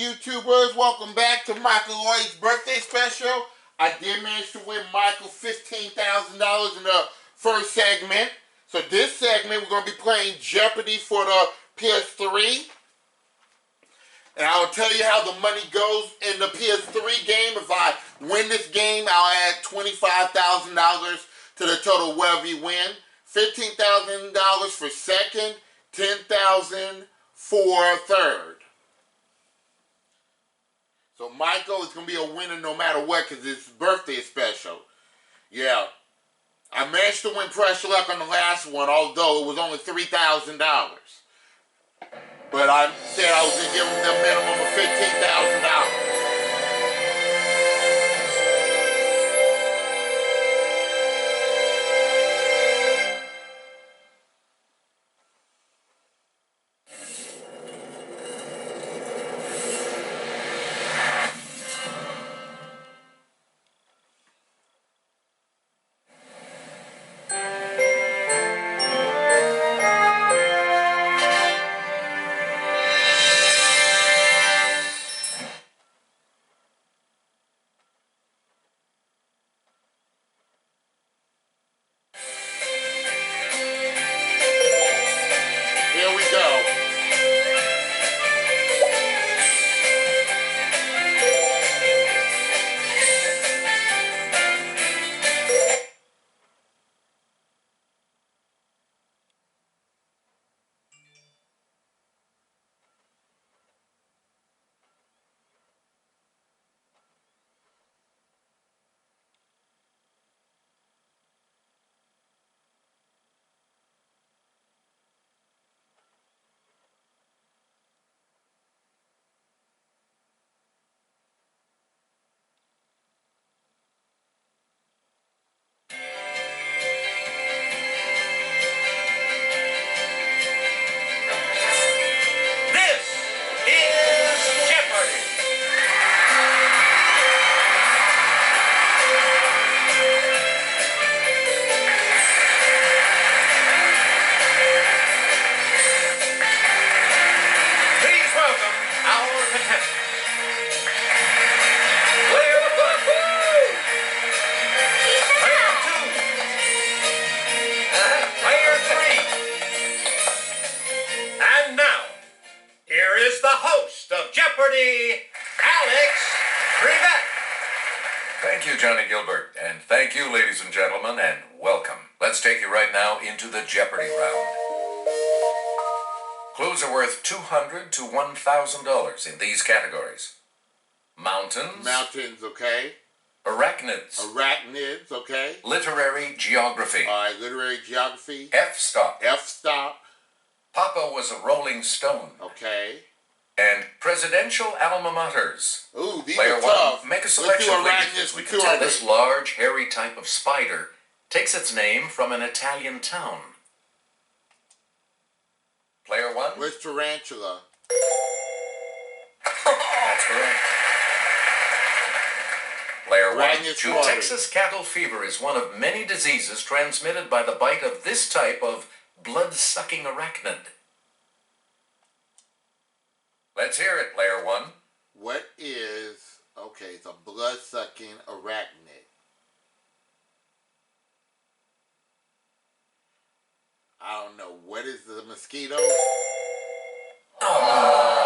YouTubers, welcome back to Michael Lloyd's birthday special. I did manage to win Michael $15,000 in the first segment. So this segment, we're going to be playing Jeopardy for the PS3. And I will tell you how the money goes in the PS3 game. If I win this game, I'll add $25,000 to the total whatever you win. $15,000 for second, $10,000 for third. So Michael is going to be a winner no matter what because it's birthday special. Yeah. I managed to win Pressure Luck on the last one, although it was only $3,000. But I said I was going to give him the minimum of $15,000. Here we go. Jeopardy, Alex Trebek. Thank you, Johnny Gilbert, and thank you, ladies and gentlemen, and welcome. Let's take you right now into the Jeopardy round. Clues are worth $200 to $1,000 in these categories. Mountains. Mountains, okay. Arachnids. Arachnids, okay. Literary geography. All right, literary geography. F-stop. F-stop. Papa was a Rolling Stone. Okay. And presidential alma maters. Ooh, these Player are tough. one, make a selection, please. We can tell this large, hairy type of spider takes its name from an Italian town. Player one. Where's tarantula? That's correct. Player one. Ragnus Texas cattle fever is one of many diseases transmitted by the bite of this type of blood-sucking arachnid. Let's hear it, player one. What is, okay, it's a blood-sucking arachnid. I don't know. What is the mosquito? Oh.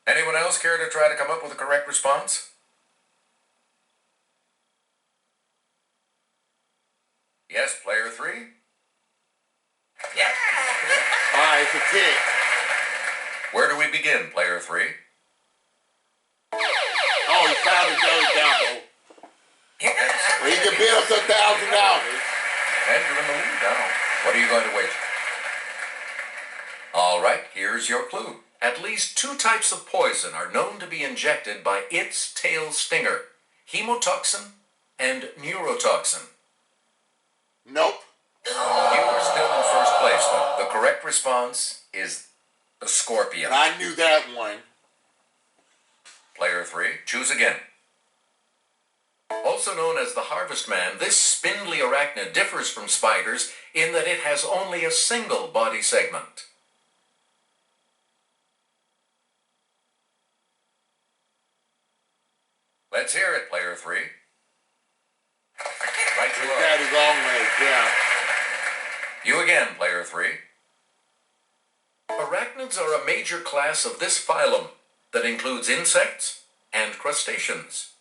No. Anyone else care to try to come up with a correct response? Yes, player three? Yes. All right, it's a tick. Where do we begin, player three? Oh, he found a Joey Double. Well, he can bid up to $1,000. And you're in the lead now. What are you going to wager? All right, here's your clue. At least two types of poison are known to be injected by its tail stinger. Hemotoxin and neurotoxin. Nope. You are still in first place, though. The correct response is the scorpion. I knew that one. Player three, choose again. Also known as the Harvest Man, this spindly arachnid differs from spiders in that it has only a single body segment. Let's hear it, player 3. Right His you are. daddy long legs, yeah. You again, player 3. Arachnids are a major class of this phylum that includes insects and crustaceans.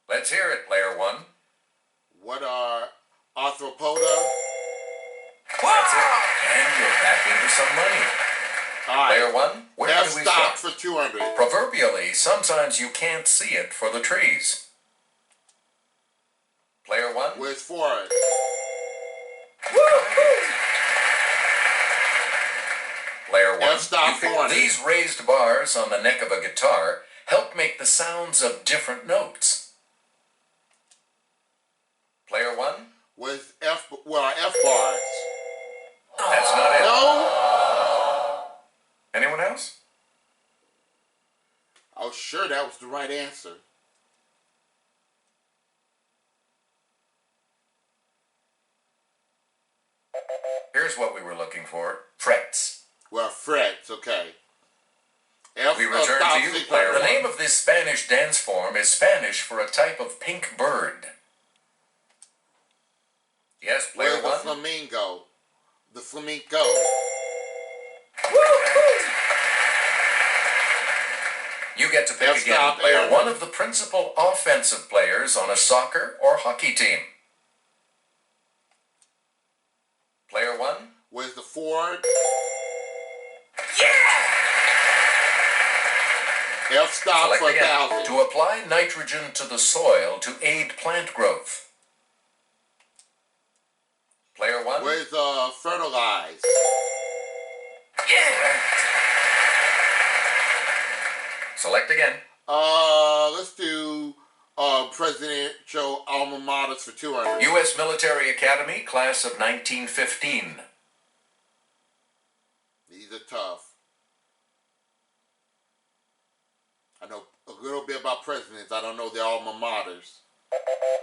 Let's hear it, player 1. What are arthropoda? That's it. And you're back into some money. All right. Player 1, where do we F-stop start? for 200. Proverbially, sometimes you can't see it for the trees. Player 1. Where's forest? Player 1. F-stop You picked 400. these raised bars on the neck of a guitar help make the sounds of different notes. Player 1. Where's F bars? That's not it. No? Anyone else? I was sure that was the right answer. Here's what we were looking for. Frets. Well, frets, okay. F We return stop to you, 600. player. The name of this Spanish dance form is Spanish for a type of pink bird. Yes, player Where's the 1. flamingo? The flamenco. You get to pick F again, stop player. Aaron. One of the principal offensive players on a soccer or hockey team. Player 1. Where's the forward? F stop Select for again. 1,000. To apply nitrogen to the soil to aid plant growth. Player 1. Where's fertilize? Select again. Let's do presidential alma maters for 200. U.S. Military Academy, class of 1915. These are tough. I know a little bit about presidents. I don't know their alma maters.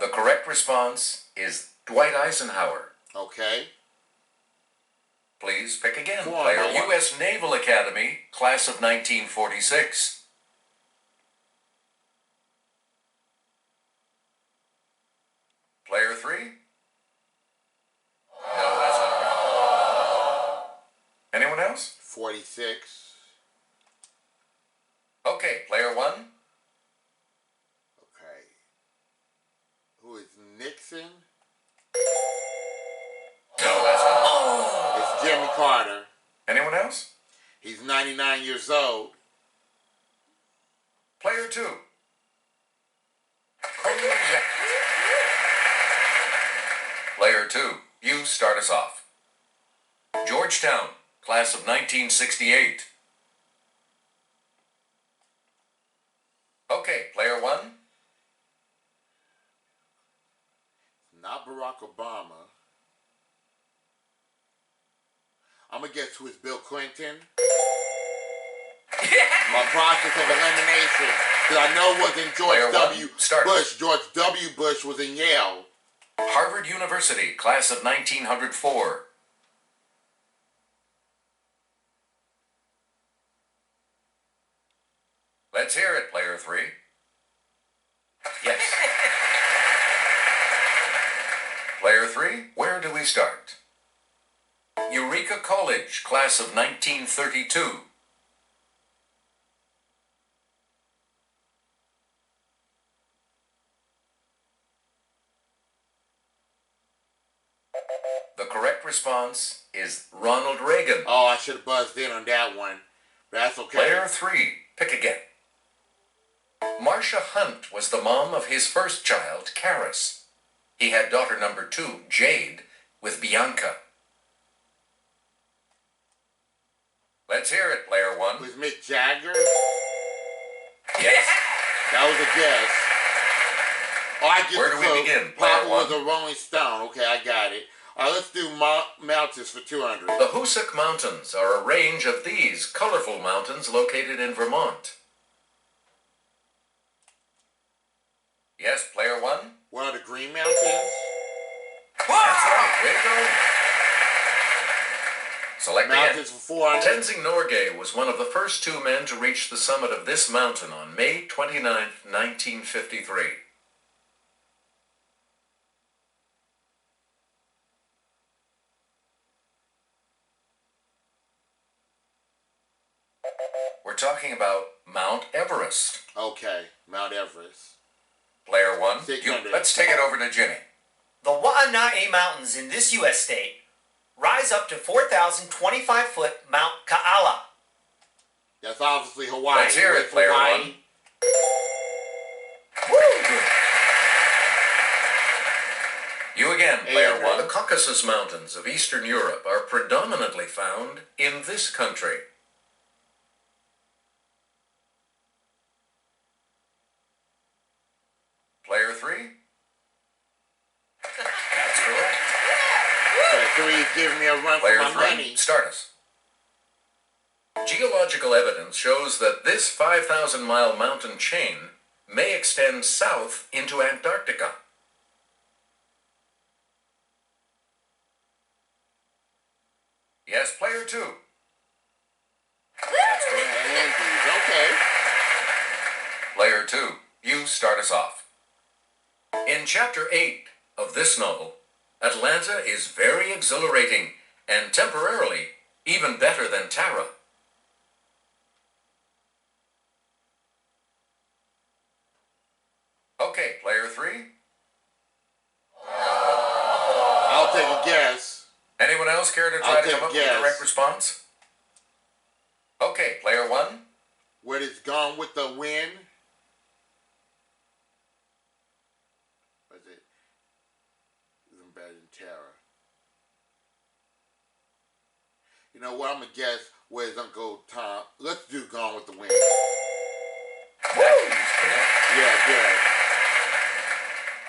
The correct response is Dwight Eisenhower. Okay. Please pick again, Come on, player. now, what- U.S. Naval Academy, class of 1946. Player 3? No, that's not right. Anyone else? 46. Okay, player 1. Okay. Who is Nixon? No, that's not right. It's Jimmy Carter. Anyone else? He's 99 years old. Player 2. Player 2, you start us off. Georgetown, class of 1968. Okay, player 1. Not Barack Obama. I'm going to guess who is Bill Clinton. My process of elimination. Because I know it wasn't Player George one, W. start. Bush. George W. Bush was in Yale. Harvard University, class of 1904. Let's hear it, player 3. Yes. Player 3, where do we start? Eureka College, class of 1932. The correct response is Ronald Reagan. Oh, I should have buzzed in on that one. But that's okay. Player 3, pick again. Marcia Hunt was the mom of his first child, Karis. He had daughter number 2, Jade, with Bianca. Let's hear it, player 1. Was Mick Jagger? Yes. That was a guess. Oh, I get Where do we so begin, Papa player was one? a Rolling Stone. Okay, I got it. Let's do mountains for 200. The Hoosick Mountains are a range of these colorful mountains located in Vermont. Yes, player 1. What are the Green Mountains? That's right. Way to go. Select Mountains again. for 400. Tenzing Norgay was one of the first two men to reach the summit of this mountain on May 29th, 1953. We're talking about Mount Everest. Okay, Mount Everest. Player one, 600. let's take it over to Jimmy. The Wa'anae Mountains in this U.S. state rise up to 4,025-foot Mount Ka'ala. That's obviously Hawaii. Let's hear it, Where's player Hawaii? one. Woo! You again, player Andrew. one. The Caucasus Mountains of Eastern Europe are predominantly found in this country. Player three? That's correct. Player three's giving me a run Player for my three, money. start us. Geological evidence shows that this 5,000-mile mountain chain may extend south into Antarctica. Yes, player two. That's correct. Andes, okay. Player two, you start us off. In Chapter 8 of this novel, Atlanta is very exhilarating and temporarily even better than Tara. Okay, player three. I'll take a guess. Anyone else care to try I'll to take come a up with guess. the correct response? Okay, player one. Where it's gone with the wind. What is it? Isn't better than Tara. You know what? I'm gonna guess where's Uncle Tom. Let's do Gone with the Wind. Yeah, good.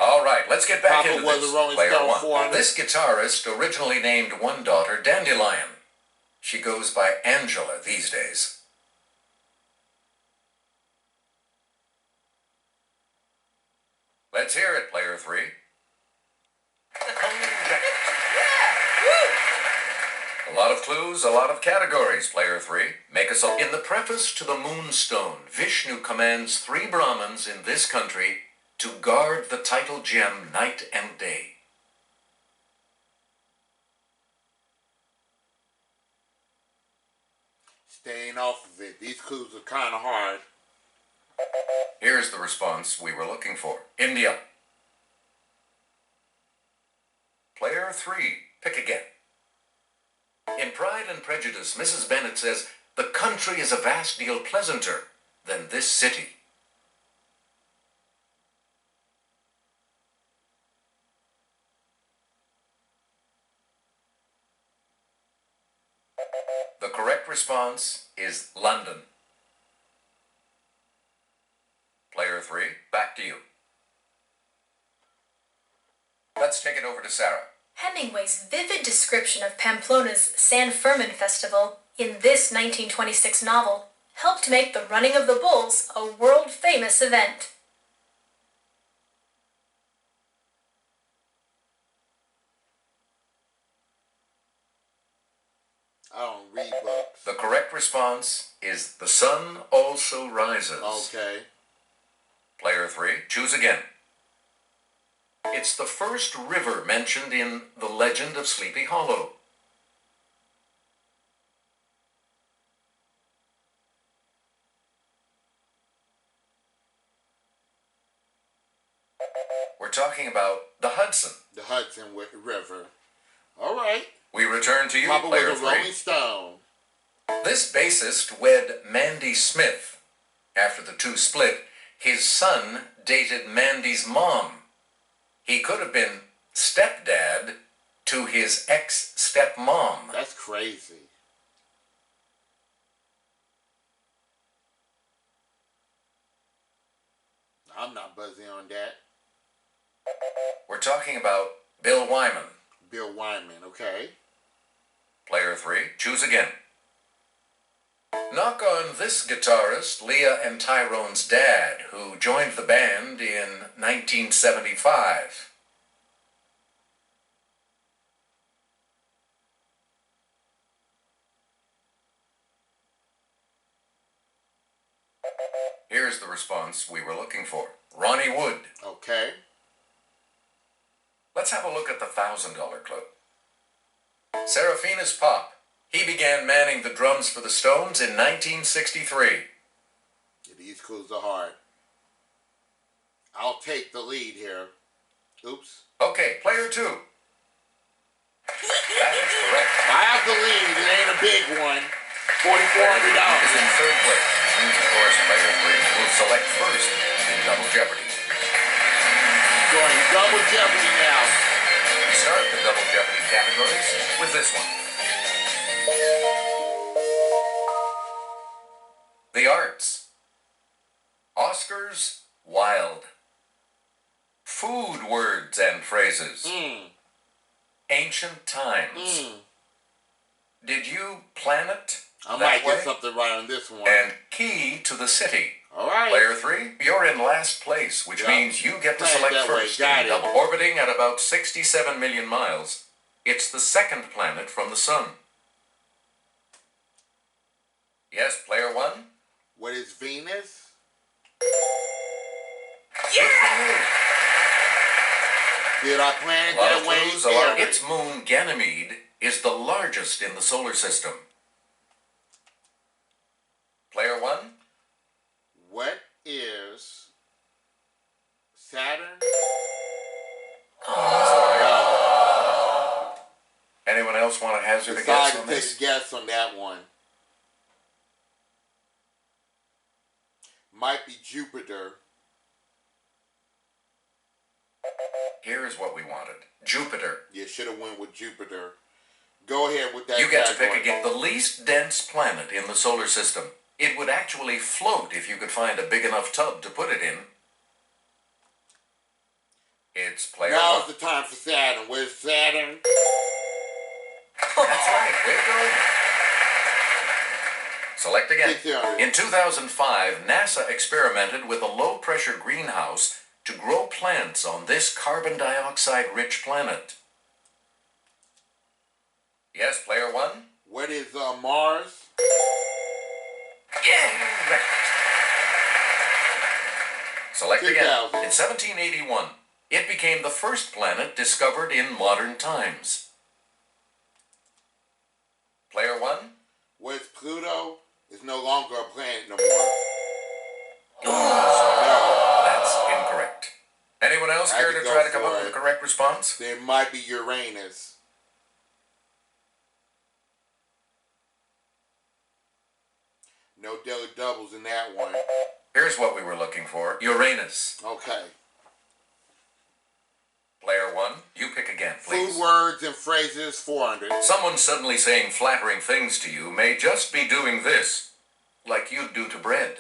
All right, let's get back Papa into was this. a Rolling Player Stone one. 400. This guitarist originally named one daughter Dandelion. She goes by Angela these days. Let's hear it, player three. A lot of clues, a lot of categories, player three. Make us up. In the preface to the Moonstone, Vishnu commands 3 Brahmins in this country to guard the title gem night and day. Staying off of it. These clues are kind of hard. Here's the response we were looking for. India. Player three, pick again. In Pride and Prejudice, Mrs. Bennet says, "The country is a vast deal pleasanter than this city." The correct response is London. Player three, back to you. Let's take it over to Sarah. Hemingway's vivid description of Pamplona's San Fermin Festival in this 1926 novel helped make the running of the bulls a world-famous event. I don't read books. The correct response is The Sun Also Rises. Okay. Player three, choose again. It's the first river mentioned in The Legend of Sleepy Hollow. We're talking about the Hudson. The Hudson River. All right. We return to you, Papa player was a Rolling three. Stone. This bassist wed Mandy Smith. After the two split, his son dated Mandy's mom. He could have been stepdad to his ex-stepmom. That's crazy. I'm not buzzing on that. We're talking about Bill Wyman. Bill Wyman, okay. Player three, choose again. Knock on this guitarist, Leah and Tyrone's dad, who joined the band in 1975. Here's the response we were looking for. Ronnie Wood. Okay. Let's have a look at the $1,000 clue. Serafinus Pop. He began manning the drums for the Stones in 1963. Yeah, these clues are hard. I'll take the lead here. Oops. Okay, player 2. That is correct. I have the lead. It ain't a big one. Player 3 is $4,400. in third place. And of course, player 3 will select first in Double Jeopardy. Going Double Jeopardy now. We start the Double Jeopardy categories with this one. The arts. Oscars Wilde. Food words and phrases. Ancient times. Did you plan it? I that might way? get something right on this one. And key to the city. All right. Player 3, you're in last place, which means you get to Play it select that way. first. Got in it. double orbiting at about 67 million miles. It's the second planet from the sun. Yes, player 1? What is Venus? Did I plan it A lot that of way? clues. Its moon, Ganymede, is the largest in the solar system. Player 1? What is Saturn? Anyone else want to hazard a Decide guess to on take this? a guess on that one. Might be Jupiter. Here is what we wanted. Jupiter. You should have went with Jupiter. Go ahead with that. You get to pick category. again the least dense planet in the solar system. It would actually float if you could find a big enough tub to put it in. It's player Now's 1. the time for Saturn. Where's Saturn? That's right. Way to go. Select again. 600. In 2005, NASA experimented with a low-pressure greenhouse to grow plants on this carbon dioxide-rich planet. Yes, player 1? What is Mars? Correct. Select again. 2000. In 1781, it became the first planet discovered in modern times. Player 1? Where's Pluto? It's no longer a planet no more. That's incorrect. Anyone else I care could to go try to come for up with it. the correct response? There might be Uranus. No daily doubles in that one. Here's what we were looking for. Uranus. Okay. Player 1, you pick again, please. Food words and phrases, 400. Someone suddenly saying flattering things to you may just be doing this, like you'd do to bread.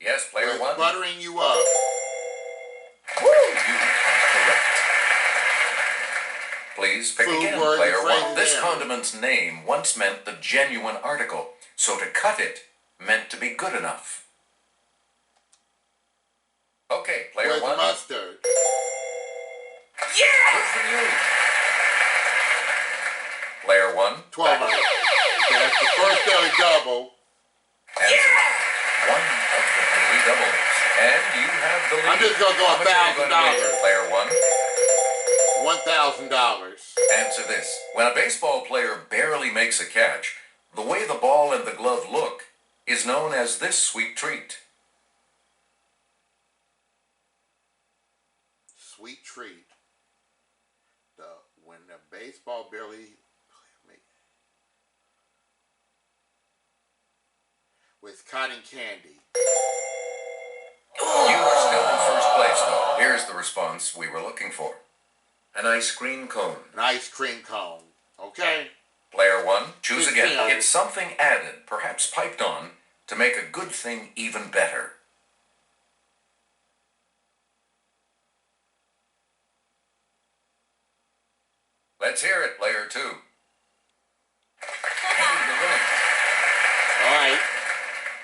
Yes, player Where's 1? buttering you up. Woo! You are correct. Please pick Food again, words and player 1. phrases This there. condiment's name once meant the genuine article, so to cut it meant to be good enough. Okay, player Where's 1. mustard? Good for you. Player 1. 1200. Okay, that's the first daily double. Answer. One of the daily doubles. And you have the lead. I'm just gonna go How much are you going to wager, $1,000. Player 1. $1,000. Answer this. When a baseball player barely makes a catch, the way the ball and the glove look is known as this sweet treat. Sweet treat. When the baseball barely with cotton candy. You are still in first place, though. Here's the response we were looking for. An ice cream cone. An ice cream cone. Okay. Player 1, choose again. 1600. It's something added, perhaps piped on, to make a good thing even better. Let's hear it, player 2. All right.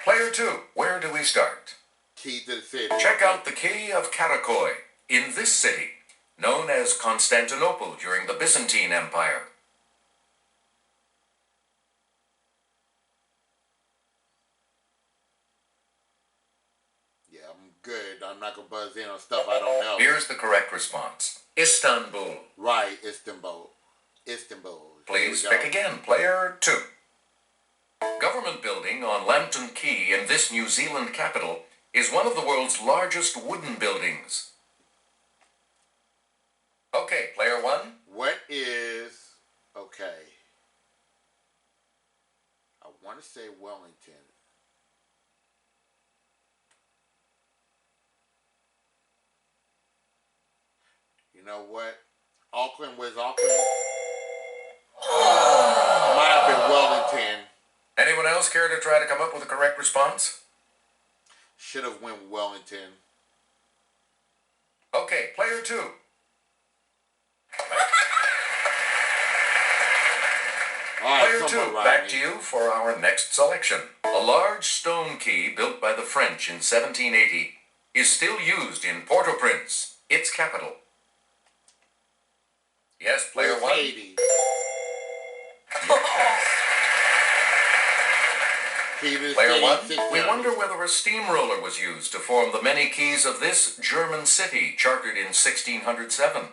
Player 2, where do we start? Key to the city. Check out the Key of Karakoy in this city, known as Constantinople during the Byzantine Empire. good. I'm not going to buzz in on stuff I don't know. Here's the correct response. Istanbul. Right, Istanbul. Istanbul. Please pick again. Player 2. Government building on Lambton Quay in this New Zealand capital is one of the world's largest wooden buildings. Okay, player 1. What is... Okay. I want to say Wellington. You know what? Auckland, where's Auckland? Might have been Wellington. Anyone else care to try to come up with a correct response? Should have went Wellington. Okay, player 2. Right, Player 2, back to you for our next selection. A large stone key built by the French in 1780 is still used in Port-au-Prince, its capital. Yes, player 1. 80. Player 1, we wonder whether a steamroller was used to form the many keys of this German city chartered in 1607.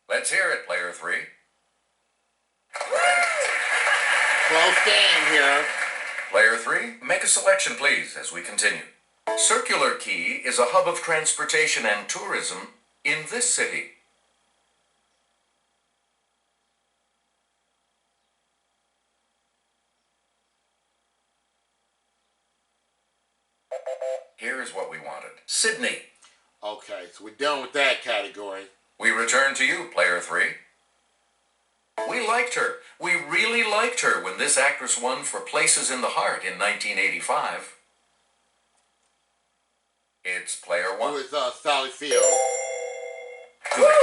Let's hear it, player 3. Close game here. Player 3, make a selection, please, as we continue. Circular Quay is a hub of transportation and tourism in this city. Here's what we wanted. Sydney. Okay, so we're done with that category. We return to you, player 3. We liked her. We really liked her when this actress won for Places in the Heart in 1985. It's player 1. Who is Sally Field? Good.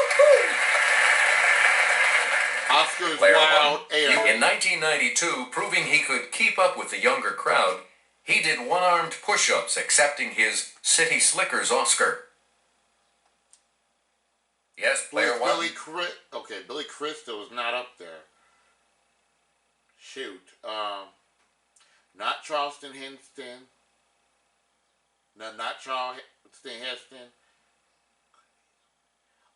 Oscar's Player Wild 1. Air. In 1992, proving he could keep up with the younger crowd, he did one-armed push-ups, accepting his City Slickers Oscar. Yes, player 1. Billy Crystal is not up there. Shoot. Not Charleston Heston. No, not Charleston Heston.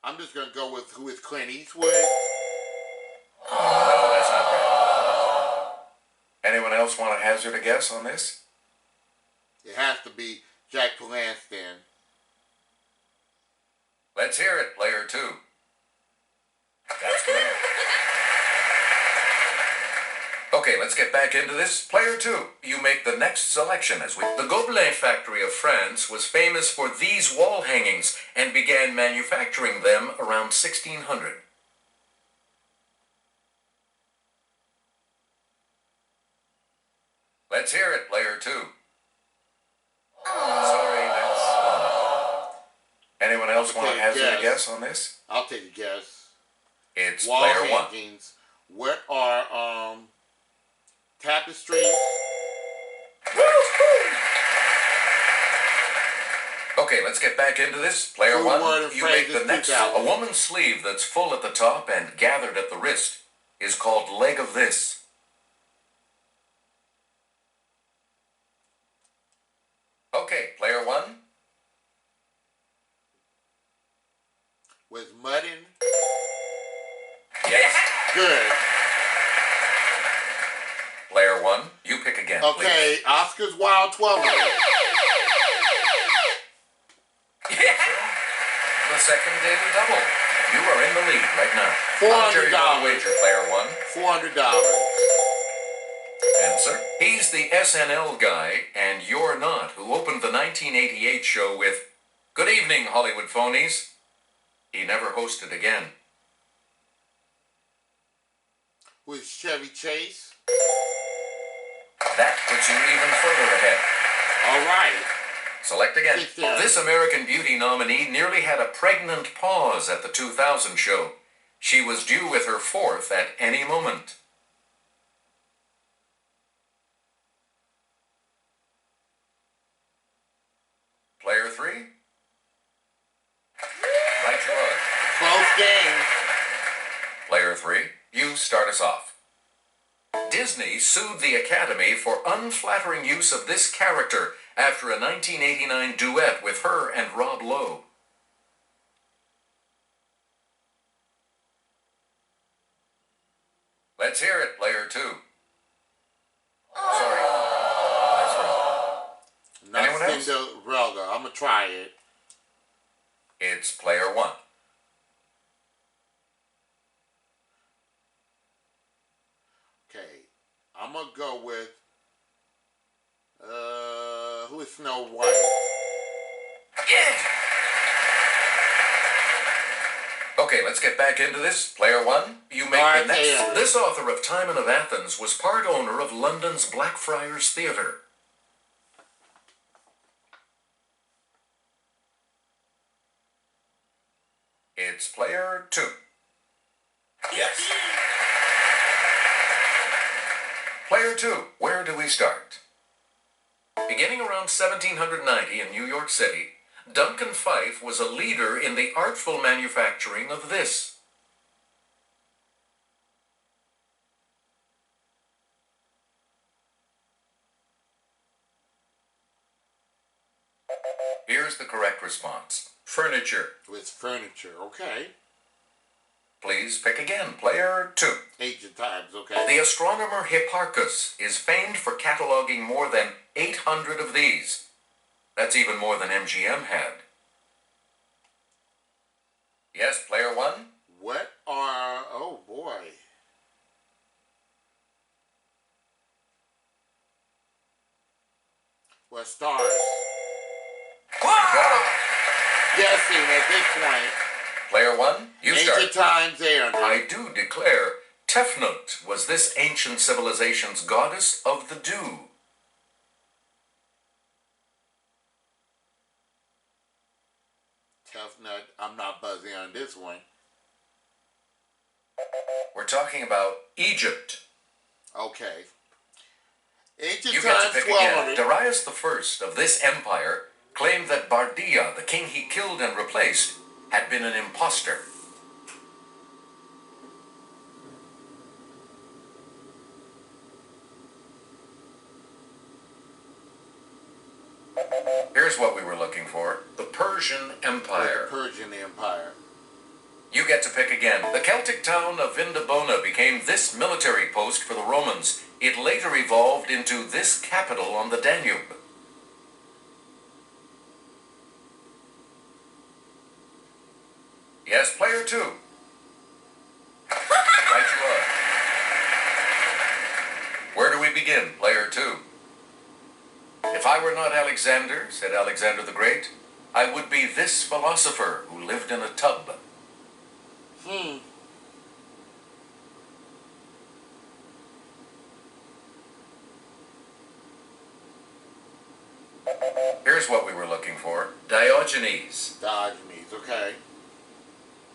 I'm just going to go with who is Clint Eastwood. No, that's not right. Anyone else want to hazard a guess on this? It has to be Jack Palance then. Let's hear it, player 2. That's correct. Okay, let's get back into this. Player 2, you make the next selection as we... The Gobelin factory of France was famous for these wall hangings and began manufacturing them around 1600. Let's hear it, player 2. Sorry, that's... Anyone else want to hazard a guess on this? I'll take a guess. It's Wall player 1. hangings. What are tapestries? Okay, let's get back into this. Player Two 1, word you make the phrases, next. 2000. A woman's sleeve that's full at the top and gathered at the wrist is called leg of this. Okay, player 1. Was mudding? Yes. Good. Player 1, you pick again, Okay, please. Oscar's Wild 12. The second daily double. You are in the lead right now. $400. Wager, player 1. $400. Answer. He's the SNL guy, and you're not, who opened the 1988 show with, "Good evening, Hollywood phonies." He never hosted again. Who is Chevy Chase? That puts you even further ahead. All right. Select again. 16. This American Beauty nominee nearly had a pregnant pause at the 2000 show. She was due with her fourth at any moment. Player 3? Right you are. Close game. Player 3, you start us off. Disney sued the Academy for unflattering use of this character after a 1989 duet with her and Rob Lowe. Let's hear it, player 2. Sorry. That's wrong. Not Anyone else? Cinderella. I'm gonna try it. It's player 1. Okay, I'm gonna go with who is Snow White? Okay, let's get back into this. Player 1, you make the next. Dorothea. This author of Timon of Athens was part owner of London's Blackfriars Theatre. It's player 2. Yes. Player 2, where do we start? Beginning around 1790 in New York City, Duncan Phyfe was a leader in the artful manufacturing of this. Here's the correct response. Furniture. With furniture, okay. Please pick again. Player 2. Ancient times, okay. The astronomer Hipparchus is famed for cataloging more than 800 of these. That's even more than MGM had. Yes, player 1? What are, oh boy. What stars? You got it. Guessing at this point. Player 1, you start. Ancient times there. I do declare, Tefnut was this ancient civilization's goddess of the dew. Tough nut. I'm not buzzing on this one. We're talking about Egypt. Okay. Ancient You get to times, pick again. 1200. Darius I of this empire claimed that Bardia, the king he killed and replaced, had been an impostor. Here's what we were looking for. The Persian Empire. The Persian Empire. You get to pick again. The Celtic town of Vindobona became this military post for the Romans. It later evolved into this capital on the Danube. Yes, player 2. Right you are. Where do we begin, player 2? If I were not Alexander, said Alexander the Great, I would be this philosopher who lived in a tub. Here's what we were looking for. Diogenes. Diogenes, okay.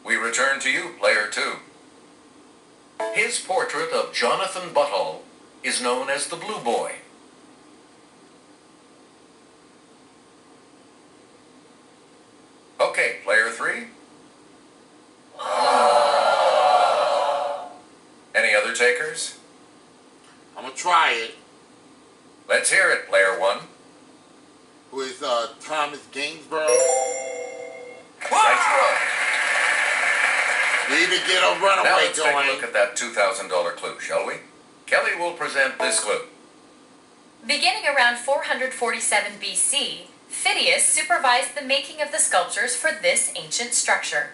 We return to you, player 2. His portrait of Jonathan Buttall is known as the Blue Boy. Okay, player 3. Any other takers? I'm gonna try it. Let's hear it, player 1. Who is Thomas Gainsborough? Right you are. We need to get a Now runaway let's take a going. look at that $2,000 clue, shall we? Kelly will present this clue. Beginning around 447 BC, Phidias supervised the making of the sculptures for this ancient structure.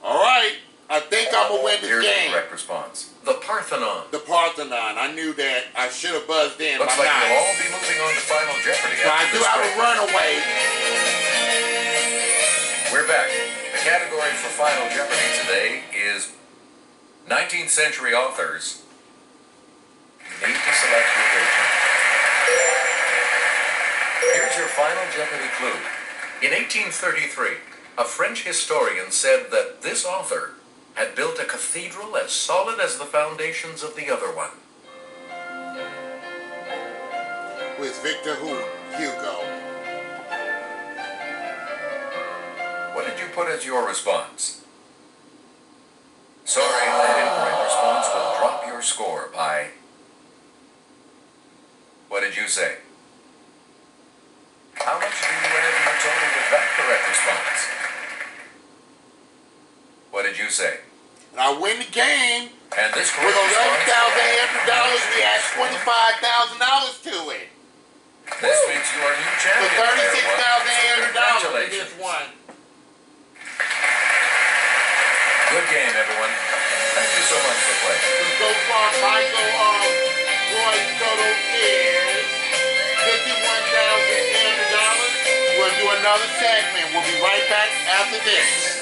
All right. I think I'm gonna win this Here's the game. correct response. The Parthenon. The Parthenon. I knew that. I should have buzzed in. Looks by like now. we'll all be moving on to Final Jeopardy So I after do this have break. a runaway. We're back. The category for Final Jeopardy today is 19th century authors. You need to select your agent. Here's your Final Jeopardy clue. In 1833, a French historian said that this author had built a cathedral as solid as the foundations of the other one. With Victor Hugo. What did you put as your response? Sorry, that incorrect response will drop your score by... What did you say? How much do you add to your total with that correct response? What did you say? And I win the game. And this With correct response... $11,800, we add $25,000 to it. This makes you our new For champion. $36,800 in Congratulations. this one. Good game, everyone. Thank you so much for playing. So far, Michael Lloyd's total is $51,800. We'll do another segment. We'll be right back after this.